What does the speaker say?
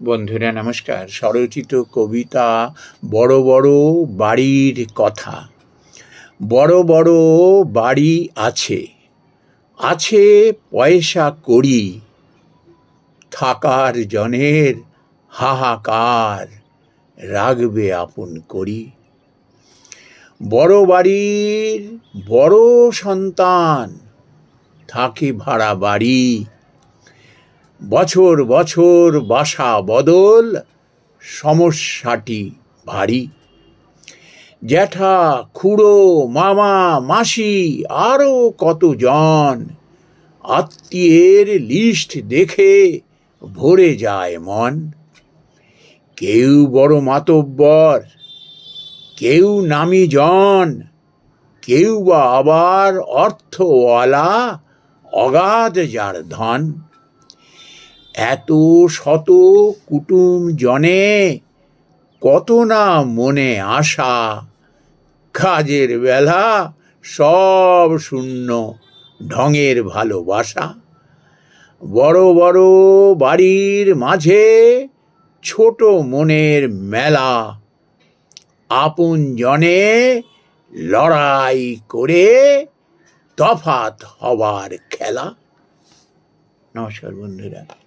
বন্ধুরা নমস্কার। স্বরচিত কবিতা বড় বড় বাড়ির কথা। বড় বড় বাড়ি আছে, আছে পয়সা কড়ি, থাকার জনের হাহাকার রাখবে আপন করি। বড় বাড়ির বড় সন্তান থাকে ভাড়া বাড়ি, বছর বছর বাসা বদল সমস্যাটি ভারী। জ্যাঠা খুড়ো মামা মাসি আরও কতজন, আত্মীয়ের লিস্ট দেখে ভরে যায় মন। কেউ বড় মাতব্বর, কেউ নামি জন, কেউ বা আবার অর্থওয়ালা অগাধ যার ধন। এত শত কুটুম জনে কত না মনে আশা, কাজের বেলা সব শূন্য ঢঙের ভালোবাসা। বড় বড় বাড়ির মাঝে ছোট মনের মেলা, আপন জনে লড়াই করে তফাৎ হবার খেলা। নমস্কার বন্ধুরা।